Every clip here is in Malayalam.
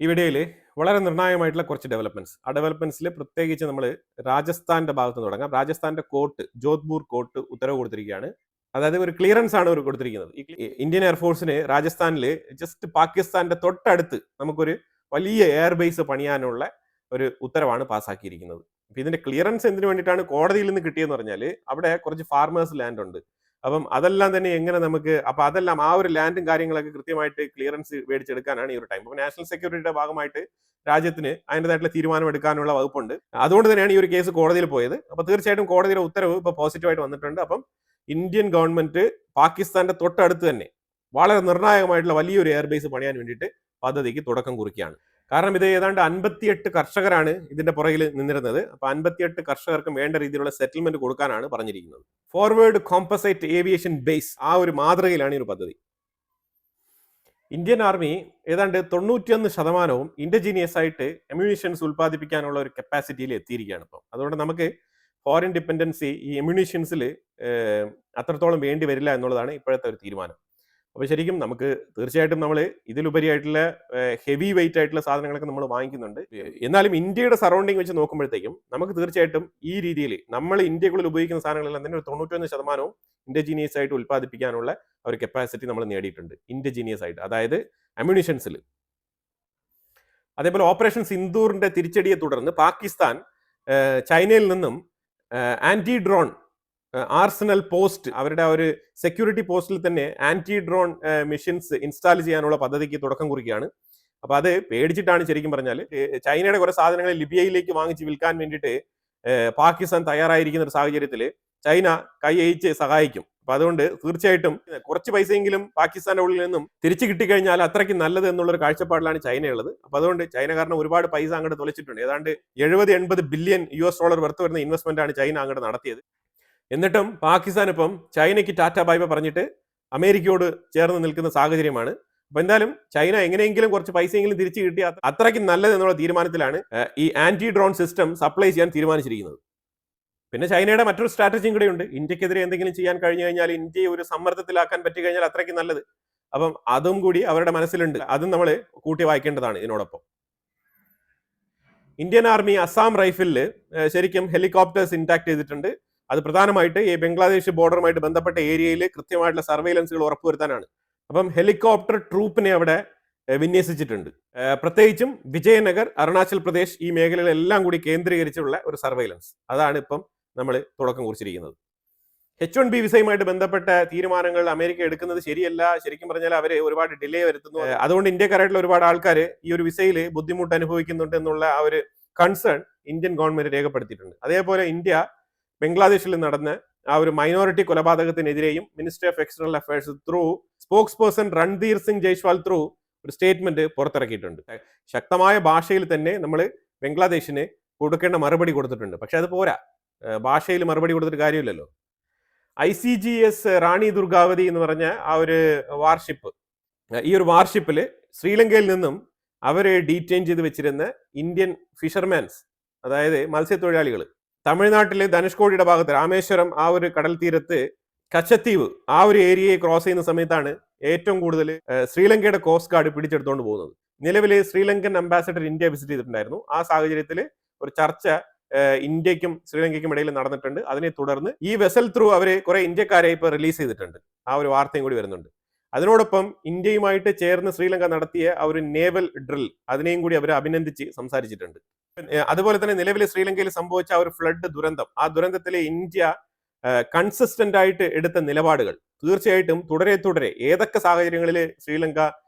ഈ വീഡിയോയിൽ വളരെ നിർണായകമായിട്ടുള്ള കുറച്ച് ഡെവലപ്മെന്റ്സ്. ആ ഡെവലപ്മെന്റ്സിൽ പ്രത്യേകിച്ച് നമ്മൾ രാജസ്ഥാന്റെ ഭാഗത്ത് നിന്ന് തുടങ്ങാം. രാജസ്ഥാന്റെ കോർട്ട്, ജോധ്പൂർ കോർട്ട് ഉത്തരവ് കൊടുത്തിരിക്കുകയാണ്. അതായത് ഒരു ക്ലിയറൻസ് ആണ് അവർ കൊടുത്തിരിക്കുന്നത്. ഈ ഇന്ത്യൻ എയർഫോഴ്സിന് രാജസ്ഥാനിൽ ജസ്റ്റ് പാകിസ്ഥാന്റെ തൊട്ടടുത്ത് നമുക്കൊരു വലിയ എയർ ബേസ് പണിയാനുള്ള ഒരു ഉത്തരവാണ് പാസ്സാക്കിയിരിക്കുന്നത്. അപ്പൊ ഇതിന്റെ ക്ലിയറൻസ് എന്തിനു വേണ്ടിയിട്ടാണ് കോടതിയിൽ നിന്ന് കിട്ടിയെന്ന് പറഞ്ഞാൽ അവിടെ കുറച്ച് ഫാർമേഴ്സ് ലാൻഡ് ഉണ്ട്. അപ്പം അതെല്ലാം തന്നെ എങ്ങനെ നമുക്ക് അതെല്ലാം ആ ഒരു ലാൻഡും കാര്യങ്ങളൊക്കെ കൃത്യമായിട്ട് ക്ലിയറൻസ് മേടിച്ചെടുക്കാനാണ് ഈ ഒരു ടൈം. അപ്പോൾ നാഷണൽ സെക്യൂരിറ്റിയുടെ ഭാഗമായിട്ട് രാജ്യത്തിന് അതിൻ്റെതായിട്ടുള്ള തീരുമാനം എടുക്കാനുള്ള വകുപ്പുണ്ട്. അതുകൊണ്ട് തന്നെയാണ് ഈ ഒരു കേസ് കോടതിയിൽ പോയത്. അപ്പോൾ തീർച്ചയായിട്ടും കോടതിയുടെ ഉത്തരവ് ഇപ്പോൾ പോസിറ്റീവായിട്ട് വന്നിട്ടുണ്ട്. അപ്പം ഇന്ത്യൻ ഗവൺമെന്റ് പാകിസ്ഥാന്റെ തൊട്ടടുത്ത് തന്നെ വളരെ നിർണായകമായിട്ടുള്ള വലിയൊരു എയർബേസ് പണിയാൻ വേണ്ടിയിട്ട് പദ്ധതിക്ക് തുടക്കം കുറിക്കുകയാണ്. കാരണം ഇത് ഏതാണ്ട് 58 കർഷകരാണ് ഇതിന്റെ പുറകിൽ നിന്നിരുന്നത്. അപ്പൊ 58 കർഷകർക്കും വേണ്ട രീതിയിലുള്ള സെറ്റിൽമെന്റ് കൊടുക്കാനാണ് പറഞ്ഞിരിക്കുന്നത്. ഫോർവേഡ് കോമ്പസൈറ്റ് ഏവിയേഷൻ ബേസ് ആ ഒരു മാതൃകയിലാണ് ഈ ഒരു പദ്ധതി. ഇന്ത്യൻ ആർമി ഏതാണ്ട് 91% ഇൻഡിജീനിയസ് ആയിട്ട് എമ്യൂണിഷൻസ് ഉൽപ്പാദിപ്പിക്കാനുള്ള ഒരു കപ്പാസിറ്റിയിൽ എത്തിയിരിക്കുകയാണ് ഇപ്പോൾ. അതുകൊണ്ട് നമുക്ക് ഫോറിൻ ഡിപ്പെൻഡൻസി ഈ എമ്യൂണിഷൻസിൽ അത്രത്തോളം വേണ്ടി വരില്ല എന്നുള്ളതാണ് ഇപ്പോഴത്തെ ഒരു തീരുമാനം. അപ്പോൾ ശരിക്കും നമുക്ക് തീർച്ചയായിട്ടും നമ്മൾ ഇതിലുപരിയായിട്ടുള്ള ഹെവി വെയിറ്റ് ആയിട്ടുള്ള സാധനങ്ങളൊക്കെ നമ്മൾ വാങ്ങിക്കുന്നുണ്ട്. എന്നാലും ഇന്ത്യയുടെ സറൗണ്ടിങ് വെച്ച് നോക്കുമ്പോഴത്തേക്കും നമുക്ക് തീർച്ചയായിട്ടും ഈ രീതിയിൽ നമ്മൾ ഇന്ത്യക്കുള്ളിൽ ഉപയോഗിക്കുന്ന സാധനങ്ങളെല്ലാം തന്നെ ഒരു 91% ഇൻഡിജീനിയസ് ആയിട്ട് ഉൽപ്പാദിപ്പിക്കാനുള്ള ഒരു കപ്പാസിറ്റി നമ്മൾ നേടിയിട്ടുണ്ട്. ഇൻഡിജീനിയസ് ആയിട്ട്, അതായത് അമ്യൂണിഷൻസിൽ. അതേപോലെ ഓപ്പറേഷൻ സിന്ദൂറിന്റെ തിരിച്ചടിയെ തുടർന്ന് പാകിസ്ഥാൻ ചൈനയിൽ നിന്നും ആന്റി ഡ്രോൺ ആർസണൽ പോസ്റ്റ്, അവരുടെ ഒരു സെക്യൂരിറ്റി പോസ്റ്റിൽ തന്നെ ആന്റി ഡ്രോൺ മെഷീൻസ് ഇൻസ്റ്റാൾ ചെയ്യാനുള്ള പദ്ധതിക്ക് തുടക്കം കുറിക്കുകയാണ്. അപ്പൊ അത് പേടിച്ചിട്ടാണ് ശരിക്കും പറഞ്ഞാൽ ചൈനയുടെ കുറെ സാധനങ്ങൾ ലിബിയയിലേക്ക് വാങ്ങിച്ച് വിൽക്കാൻ വേണ്ടിയിട്ട് പാകിസ്ഥാൻ തയ്യാറായിരിക്കുന്ന ഒരു സാഹചര്യത്തിൽ ചൈന കൈ അയച്ച് സഹായിക്കും. അപ്പൊ അതുകൊണ്ട് തീർച്ചയായിട്ടും കുറച്ച് പൈസയെങ്കിലും പാകിസ്ഥാന്റെ ഉള്ളിൽ നിന്നും തിരിച്ചു കിട്ടിക്കഴിഞ്ഞാൽ അത്രയ്ക്ക് നല്ലത് എന്നുള്ളൊരു കാഴ്ചപ്പാടിലാണ് ചൈനയുള്ളത്. അപ്പൊ അതുകൊണ്ട് ചൈന കാരണം ഒരുപാട് പൈസ അങ്ങോട്ട് തുലച്ചിട്ടുണ്ട്. ഏതാണ്ട് 70-80 ബില്യൺ US$ വർത്ത് വരുന്ന ഇൻവെസ്റ്റ്മെന്റ് ആണ് ചൈന അങ്ങോട്ട് നടത്തിയത്. എന്നിട്ടും പാകിസ്ഥാൻ ഇപ്പം ചൈനയ്ക്ക് ടാറ്റ ബൈ ബൈ പറഞ്ഞിട്ട് അമേരിക്കയോട് ചേർന്ന് നിൽക്കുന്ന സാഹചര്യമാണ്. അപ്പൊ എന്തായാലും ചൈന എങ്ങനെയെങ്കിലും കുറച്ച് പൈസയെങ്കിലും തിരിച്ചു കിട്ടിയാൽ അത്രയ്ക്ക് നല്ലത് എന്നുള്ള തീരുമാനത്തിലാണ് ഈ ആന്റി ഡ്രോൺ സിസ്റ്റം സപ്ലൈ ചെയ്യാൻ തീരുമാനിച്ചിരിക്കുന്നത്. പിന്നെ ചൈനയുടെ മറ്റൊരു സ്ട്രാറ്റജിയും കൂടെ ഉണ്ട്. ഇന്ത്യക്കെതിരെ എന്തെങ്കിലും ചെയ്യാൻ കഴിഞ്ഞു കഴിഞ്ഞാൽ, ഇന്ത്യയെ ഒരു സമ്മർദ്ദത്തിലാക്കാൻ പറ്റി കഴിഞ്ഞാൽ അത്രയ്ക്ക് നല്ലത്. അപ്പം അതും കൂടി അവരുടെ മനസ്സിലുണ്ട്. അതും നമ്മൾ കൂട്ടി വായിക്കേണ്ടതാണ്. ഇതിനോടൊപ്പം ഇന്ത്യൻ ആർമി അസാം റൈഫിളിൽ ശരിക്കും ഹെലികോപ്റ്റേഴ്സ് ഇൻടാക്ട് ചെയ്തിട്ടുണ്ട്. അത് പ്രധാനമായിട്ട് ഈ ബംഗ്ലാദേശ് ബോർഡറുമായിട്ട് ബന്ധപ്പെട്ട ഏരിയയിൽ കൃത്യമായിട്ടുള്ള സർവൈലൻസുകൾ ഉറപ്പുവരുത്താനാണ്. അപ്പം ഹെലികോപ്റ്റർ ട്രൂപ്പിനെ അവിടെ വിന്യസിച്ചിട്ടുണ്ട്. പ്രത്യേകിച്ചും വിജയനഗർ, അരുണാചൽ പ്രദേശ് ഈ മേഖലകളെല്ലാം കൂടി കേന്ദ്രീകരിച്ചുള്ള ഒരു സർവൈലൻസ്. അതാണ് ഇപ്പം നമ്മൾ തുടക്കം കുറിച്ചിരിക്കുന്നത്. H-1B വിസയുമായിട്ട് ബന്ധപ്പെട്ട തീരുമാനങ്ങൾ അമേരിക്ക എടുക്കുന്നത് ശരിയല്ല. ശരിക്കും പറഞ്ഞാൽ അവർ ഒരുപാട് ഡിലേ വരുത്തുന്നു. അതുകൊണ്ട് ഇന്ത്യക്കാരായിട്ടുള്ള ഒരുപാട് ആൾക്കാർ ഈ ഒരു വിസയിൽ ബുദ്ധിമുട്ട് അനുഭവിക്കുന്നുണ്ട് എന്നുള്ള ആ ഒരു കൺസേൺ ഇന്ത്യൻ ഗവൺമെന്റ് രേഖപ്പെടുത്തിയിട്ടുണ്ട്. അതേപോലെ ഇന്ത്യ ബംഗ്ലാദേശിൽ നടന്ന ആ ഒരു മൈനോറിറ്റി കൊലപാതകത്തിനെതിരെയും ministry of external affairs through spokesperson Randhir Singh Jaiswal through ഒരു സ്റ്റേറ്റ്മെന്റ് പുറത്തിറക്കിയിട്ടുണ്ട്. ശക്തമായ ഭാഷയിൽ തന്നെ നമ്മൾ ബംഗ്ലാദേശിന് കൊടുക്കേണ്ട മറുപടി കൊടുത്തിട്ടുണ്ട്. പക്ഷെ അത് പോരാ, ഭാഷയിൽ മറുപടി കൊടുത്തിട്ട് കാര്യമില്ലല്ലോ. ICGS റാണി ദുർഗാവതി എന്ന് പറഞ്ഞ ആ ഒരു വാർഷിപ്പ്, ഈ ഒരു വാർഷിപ്പിൽ ശ്രീലങ്കയിൽ നിന്നും അവരെ ഡീറ്റെയിൻ ചെയ്ത് വെച്ചിരുന്ന ഇന്ത്യൻ ഫിഷർമാൻസ്, അതായത് മത്സ്യത്തൊഴിലാളികൾ, തമിഴ്നാട്ടിലെ ധനുഷ്കോടിയുടെ ഭാഗത്ത് രാമേശ്വരം ആ ഒരു കടൽ തീരത്ത് കച്ചത്തീവ് ആ ഒരു ഏരിയയെ ക്രോസ് ചെയ്യുന്ന സമയത്താണ് ഏറ്റവും കൂടുതൽ ശ്രീലങ്കയുടെ കോസ്റ്റ് ഗാർഡ് പിടിച്ചെടുത്തുകൊണ്ട് പോകുന്നത്. നിലവിൽ ശ്രീലങ്കൻ അംബാസഡർ ഇന്ത്യ വിസിറ്റ് ചെയ്തിട്ടുണ്ടായിരുന്നു. ആ സാഹചര്യത്തിൽ ഒരു ചർച്ച ഇന്ത്യക്കും ശ്രീലങ്കയ്ക്കും ഇടയിൽ നടന്നിട്ടുണ്ട്. അതിനെ തുടർന്ന് ഈ വെസൽ ത്രൂ അവരെ കുറെ ഇന്ത്യക്കാരെ ഇപ്പോൾ റിലീസ് ചെയ്തിട്ടുണ്ട്. ആ ഒരു വാർത്തയും കൂടി വരുന്നുണ്ട്. അതിനോടൊപ്പം ഇന്ത്യയുമായിട്ട് ചേർന്ന് ശ്രീലങ്ക നടത്തിയ ആ ഒരു നേവൽ ഡ്രിൽ, അതിനെയും കൂടി അവർ അഭിനന്ദിച്ച് സംസാരിച്ചിട്ടുണ്ട്. അതുപോലെ തന്നെ നിലവിൽ ശ്രീലങ്കയിൽ സംഭവിച്ച ആ ഒരു ഫ്ലഡ് ദുരന്തം, ആ ദുരന്തത്തിലെ ഇന്ത്യ കൺസിസ്റ്റന്റ് ആയിട്ട് എടുത്ത നിലപാടുകൾ തീർച്ചയായിട്ടും തുടരെ ഏതൊക്കെ സാഹചര്യങ്ങളിൽ ശ്രീലങ്ക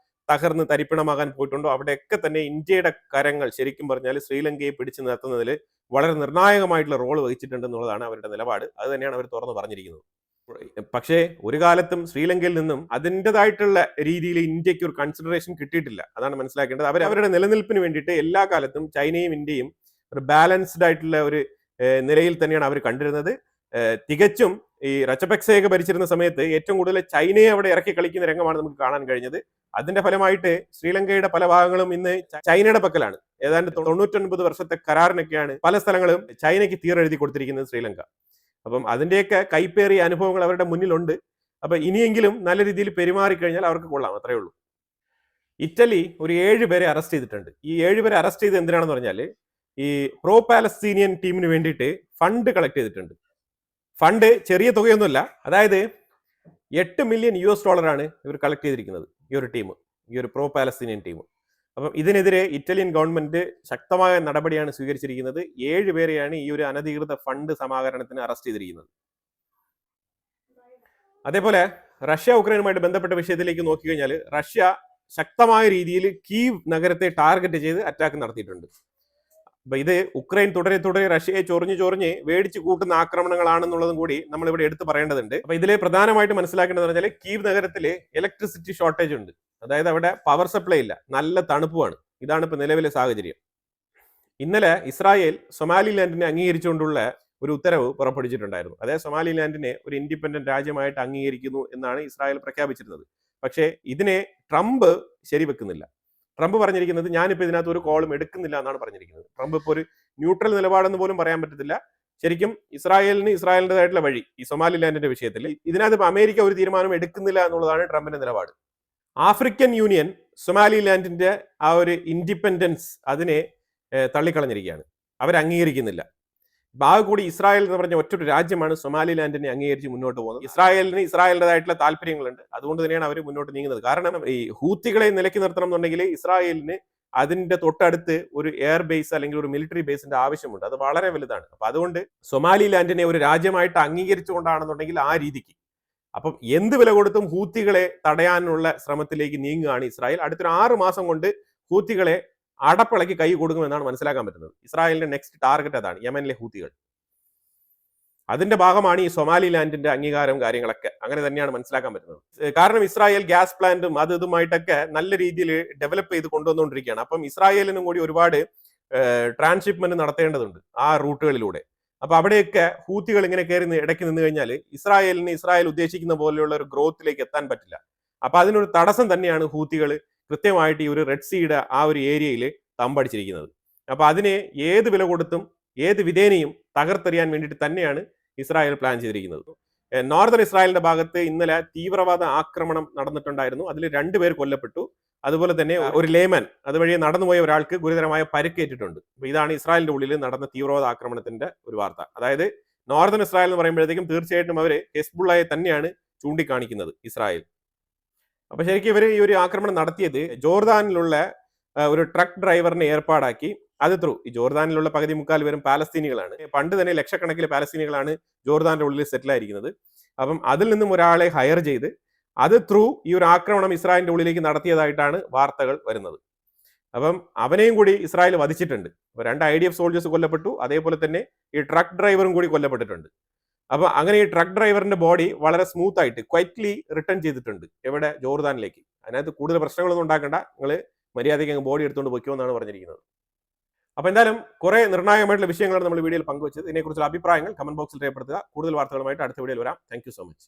തകർന്ന് തരിപ്പണമാകാൻ പോയിട്ടുണ്ടോ അവിടെയൊക്കെ തന്നെ ഇന്ത്യയുടെ കരങ്ങൾ ശരിക്കും പറഞ്ഞാൽ ശ്രീലങ്കയെ പിടിച്ചു നിർത്തുന്നതിൽ വളരെ നിർണായകമായിട്ടുള്ള റോൾ വഹിച്ചിട്ടുണ്ട് എന്നുള്ളതാണ് അവരുടെ നിലപാട്. അത് തന്നെയാണ് അവർ തുറന്നു പറഞ്ഞിരിക്കുന്നത്. പക്ഷേ ഒരു കാലത്തും ശ്രീലങ്കയിൽ നിന്നും അതിൻ്റെതായിട്ടുള്ള രീതിയിൽ ഇന്ത്യക്ക് ഒരു കൺസിഡറേഷൻ കിട്ടിയിട്ടില്ല. അതാണ് മനസ്സിലാക്കേണ്ടത്. അവരുടെ നിലനിൽപ്പിന് വേണ്ടിയിട്ട് എല്ലാ കാലത്തും ചൈനയും ഇന്ത്യയും ഒരു ബാലൻസ്ഡ് ആയിട്ടുള്ള ഒരു നിലയിൽ തന്നെയാണ് അവർ കണ്ടിരുന്നത്. തികച്ചും ഈ രജപക്സെയൊക്കെ ഭരിച്ചിരുന്ന സമയത്ത് ഏറ്റവും കൂടുതൽ ചൈനയെ അവിടെ ഇറക്കി കളിക്കുന്ന രംഗമാണ് നമുക്ക് കാണാൻ കഴിഞ്ഞത്. അതിന്റെ ഫലമായിട്ട് ശ്രീലങ്കയുടെ പല ഭാഗങ്ങളും ഇന്ന് ചൈനയുടെ പക്കലാണ്. ഏതാണ്ട് 99 വർഷത്തെ കരാറിനൊക്കെയാണ് പല സ്ഥലങ്ങളും ചൈനയ്ക്ക് തീരെഴുതി കൊടുത്തിരിക്കുന്നത് ശ്രീലങ്ക. അപ്പം അതിന്റെയൊക്കെ കൈപ്പേറിയ അനുഭവങ്ങൾ അവരുടെ മുന്നിലുണ്ട്. അപ്പൊ ഇനിയെങ്കിലും നല്ല രീതിയിൽ പെരുമാറിക്കഴിഞ്ഞാൽ അവർക്ക് കൊള്ളാം, അത്രയേ ഉള്ളൂ. ഇറ്റലി ഒരു 7 പേരെ അറസ്റ്റ് ചെയ്തിട്ടുണ്ട്. ഈ 7 പേരെ അറസ്റ്റ് ചെയ്ത് എന്തിനാണെന്ന് പറഞ്ഞാൽ ഈ പ്രോ പാലസ്തീനിയൻ ടീമിന് വേണ്ടിയിട്ട് ഫണ്ട് കളക്ട് ചെയ്തിട്ടുണ്ട്. ഫണ്ട് ചെറിയ തുകയൊന്നുമല്ല, അതായത് $8 മില്യൺ ഇവർ കളക്ട് ചെയ്തിരിക്കുന്നത്, ഈ ഒരു ടീം, ഈ ഒരു പ്രോ പാലസ്തീനിയൻ ടീം. അപ്പം ഇതിനെതിരെ ഇറ്റാലിയൻ ഗവൺമെന്റ് ശക്തമായ നടപടിയാണ് സ്വീകരിച്ചിരിക്കുന്നത്. 7 പേരെയാണ് ഈ ഒരു അനധികൃത ഫണ്ട് സമാഹരണത്തിന് അറസ്റ്റ് ചെയ്തിരിക്കുന്നത്. അതേപോലെ റഷ്യ ഉക്രൈനുമായിട്ട് ബന്ധപ്പെട്ട വിഷയത്തിലേക്ക് നോക്കിക്കഴിഞ്ഞാൽ റഷ്യ ശക്തമായ രീതിയിൽ കീവ് നഗരത്തെ ടാർഗറ്റ് ചെയ്ത് അറ്റാക്ക് നടത്തിയിട്ടുണ്ട്. അപ്പൊ ഇത് ഉക്രൈൻ തുടരെ റഷ്യയെ ചൊറിഞ്ഞ് വേടിച്ചു കൂട്ടുന്ന ആക്രമണങ്ങളാണെന്നുള്ളതും കൂടി നമ്മൾ ഇവിടെ എടുത്തു പറയേണ്ടതുണ്ട്. അപ്പൊ ഇതിലെ പ്രധാനമായിട്ട് മനസ്സിലാക്കേണ്ടത് പറഞ്ഞാൽ കീവ് നഗരത്തിൽ ഇലക്ട്രിസിറ്റി ഷോർട്ടേജ് ഉണ്ട്. അതായത് അവിടെ പവർ സപ്ലൈ ഇല്ല, നല്ല തണുപ്പുമാണ്. ഇതാണ് ഇപ്പൊ നിലവിലെ സാഹചര്യം. ഇന്നലെ ഇസ്രായേൽ സൊമാലിലാൻഡിനെ അംഗീകരിച്ചുകൊണ്ടുള്ള ഒരു ഉത്തരവ് പുറപ്പെടുവിച്ചിട്ടുണ്ടായിരുന്നു. അതായത് സൊമാലിലാൻഡിനെ ഒരു ഇൻഡിപെൻഡന്റ് രാജ്യമായിട്ട് അംഗീകരിക്കുന്നു എന്നാണ് ഇസ്രായേൽ പ്രഖ്യാപിച്ചിരുന്നത്. പക്ഷേ ഇതിനെ ട്രംപ് ശരിവെക്കുന്നില്ല. ട്രംപ് പറഞ്ഞിരിക്കുന്നത് ഞാനിപ്പോൾ ഇതിനകത്ത് ഒരു കോളും എടുക്കുന്നില്ല എന്നാണ് പറഞ്ഞിരിക്കുന്നത്. ട്രംപ് ഇപ്പോൾ ഒരു ന്യൂട്രൽ നിലപാടെന്ന് പോലും പറയാൻ പറ്റത്തില്ല. ശരിക്കും ഇസ്രായേലിൻ്റെതായിട്ടുള്ള വഴി ഈ സൊമാലിലാൻഡിന്റെ വിഷയത്തിൽ ഇതിനകത്ത് ഇപ്പോൾ അമേരിക്ക ഒരു തീരുമാനം എടുക്കുന്നില്ല എന്നുള്ളതാണ് ട്രംപിന്റെ നിലപാട്. ആഫ്രിക്കൻ യൂണിയൻ സൊമാലിലാൻഡിന്റെ ആ ഒരു ഇൻഡിപെൻഡൻസ് അതിനെ തള്ളിക്കളഞ്ഞിരിക്കുകയാണ്. അവർ അംഗീകരിക്കുന്നില്ല. ആകെ കൂടി ഇസ്രായേൽ എന്ന് പറഞ്ഞ ഒറ്റൊരു രാജ്യമാണ് സൊമാലിലാൻഡിനെ അംഗീകരിച്ച് മുന്നോട്ട് പോകുന്നത്. ഇസ്രായേലിന് ഇസ്രായേലിൻ്റെതായിട്ടുള്ള താല്പര്യങ്ങളുണ്ട്, അതുകൊണ്ട് തന്നെയാണ് അവർ മുന്നോട്ട് നീങ്ങുന്നത്. കാരണം ഈ ഹൂത്തികളെ നിലയ്ക്ക് നിർത്തണം എന്നുണ്ടെങ്കിൽ ഇസ്രായേലിന് അതിന്റെ തൊട്ടടുത്ത് ഒരു എയർ ബേസ് അല്ലെങ്കിൽ ഒരു മിലിറ്ററി ബേസിന്റെ ആവശ്യമുണ്ട്. അത് വളരെ വലുതാണ്. അപ്പൊ അതുകൊണ്ട് സൊമാലിലാൻഡിനെ ഒരു രാജ്യമായിട്ട് അംഗീകരിച്ചുകൊണ്ടാണെന്നുണ്ടെങ്കിൽ ആ രീതിക്ക് അപ്പം എന്ത് വില കൊടുത്തും ഹൂത്തികളെ തടയാനുള്ള ശ്രമത്തിലേക്ക് നീങ്ങുകയാണ് ഇസ്രായേൽ. അടുത്തൊരു 6 മാസം കൊണ്ട് ഹൂത്തികളെ അടപ്പിളക്കി കൈ കൊടുക്കുമെന്നാണ് മനസ്സിലാക്കാൻ പറ്റുന്നത്. ഇസ്രായേലിന്റെ നെക്സ്റ്റ് ടാർഗറ്റ് അതാണ്, യമനിലെ ഹൂത്തികൾ. അതിന്റെ ഭാഗമാണ് ഈ സൊമാലിലാൻഡിന്റെ അംഗീകാരം, കാര്യങ്ങളൊക്കെ അങ്ങനെ തന്നെയാണ് മനസ്സിലാക്കാൻ പറ്റുന്നത്. കാരണം ഇസ്രായേൽ ഗ്യാസ് പ്ലാന്റും ഇതുമായിട്ടൊക്കെ നല്ല രീതിയിൽ ഡെവലപ്പ് ചെയ്ത് കൊണ്ടുവന്നുകൊണ്ടിരിക്കുകയാണ്. അപ്പം ഇസ്രായേലിനും കൂടി ഒരുപാട് ട്രാൻസ്ഷിപ്മെന്റ് നടത്തേണ്ടതുണ്ട് ആ റൂട്ടുകളിലൂടെ. അപ്പൊ അവിടെയൊക്കെ ഹൂത്തികൾ ഇങ്ങനെ കയറി ഇടയ്ക്ക് നിന്ന് കഴിഞ്ഞാൽ ഇസ്രായേൽ ഉദ്ദേശിക്കുന്ന പോലെയുള്ള ഒരു ഗ്രോത്തിലേക്ക് എത്താൻ പറ്റില്ല. അപ്പൊ അതിനൊരു തടസ്സം തന്നെയാണ് ഹൂത്തികൾ കൃത്യമായിട്ട് ഈ ഒരു റെഡ് സീയുടെ ആ ഒരു ഏരിയയിൽ തമ്പടിച്ചിരിക്കുന്നത്. അപ്പൊ അതിനെ ഏത് വില കൊടുത്തും ഏത് വിധേനയും തകർത്തെറിയാൻ വേണ്ടിയിട്ട് തന്നെയാണ് ഇസ്രായേൽ പ്ലാൻ ചെയ്തിരിക്കുന്നത്. നോർത്തേൺ ഇസ്രായേലിന്റെ ഭാഗത്ത് ഇന്നലെ തീവ്രവാദ ആക്രമണം നടന്നിട്ടുണ്ടായിരുന്നു. അതിൽ 2 പേർ കൊല്ലപ്പെട്ടു. അതുപോലെ തന്നെ ഒരു ലേമൻ അതുവഴി നടന്നുപോയ ഒരാൾക്ക് ഗുരുതരമായ പരിക്കേറ്റിട്ടുണ്ട്. അപ്പൊ ഇതാണ് ഇസ്രായേലിന്റെ ഉള്ളിൽ നടന്ന തീവ്രവാദ ആക്രമണത്തിന്റെ ഒരു വാർത്ത. അതായത് നോർത്തേൺ ഇസ്രായേൽ എന്ന് പറയുമ്പോഴത്തേക്കും തീർച്ചയായിട്ടും അവര് ഹെസ്ബുള്ളയെ തന്നെയാണ് ചൂണ്ടിക്കാണിക്കുന്നത് ഇസ്രായേൽ. അപ്പൊ ശരിക്കും ഇവർ ഈ ഒരു ആക്രമണം നടത്തിയത് ജോർദാനിലുള്ള ഒരു ട്രക്ക് ഡ്രൈവറിനെ ഏർപ്പാടാക്കി. അത് ത്രൂ ഈ ജോർദാനിലുള്ള പകുതി മുക്കാൽ പേരും പാലസ്തീനികളാണ്. പണ്ട് തന്നെ ലക്ഷക്കണക്കിന് പാലസ്തീനികളാണ് ജോർദാന്റെ ഉള്ളിൽ സെറ്റിൽ ആയിരിക്കുന്നത്. അപ്പം അതിൽ നിന്നും ഒരാളെ ഹയർ ചെയ്ത് അത് ത്രൂ ഈ ഒരു ആക്രമണം ഇസ്രായേലിന്റെ ഉള്ളിലേക്ക് നടത്തിയതായിട്ടാണ് വാർത്തകൾ വരുന്നത്. അപ്പം അവനെയും കൂടി ഇസ്രായേൽ വധിച്ചിട്ടുണ്ട്. 2 IDF സോൾജേഴ്സ് കൊല്ലപ്പെട്ടു. അതേപോലെ തന്നെ ഈ ട്രക്ക് ഡ്രൈവറും കൂടി കൊല്ലപ്പെട്ടിട്ടുണ്ട്. അപ്പൊ അങ്ങനെ ഈ ട്രക്ക് ഡ്രൈവറിന്റെ ബോഡി വളരെ സ്മൂത്ത് ആയിട്ട് ക്വൈറ്റ്ലി റിട്ടേൺ ചെയ്തിട്ടുണ്ട് എവിടെ, ജോർദാനിലേക്ക്. അതിനകത്ത് കൂടുതൽ പ്രശ്നങ്ങളൊന്നും ഉണ്ടാക്കണ്ട, നിങ്ങൾ മര്യാദയ്ക്ക് അങ്ങ് ബോഡി എടുത്തുകൊണ്ട് പൊയ്ക്കുമെന്നാണ് പറഞ്ഞിരിക്കുന്നത്. അപ്പൊ എന്തായാലും കുറെ നിർണായകമായിട്ടുള്ള വിഷയങ്ങളാണ് നമ്മൾ വീഡിയോയിൽ പങ്കുവച്ചത്. ഇതിനെക്കുറിച്ചുള്ള അഭിപ്രായങ്ങൾ കമന്റ് ബോക്സിൽ രേഖപ്പെടുത്തുക. കൂടുതൽ വാർത്തകളുമായിട്ട് അടുത്ത വീഡിയോയിൽ വരാം. Thank you so much.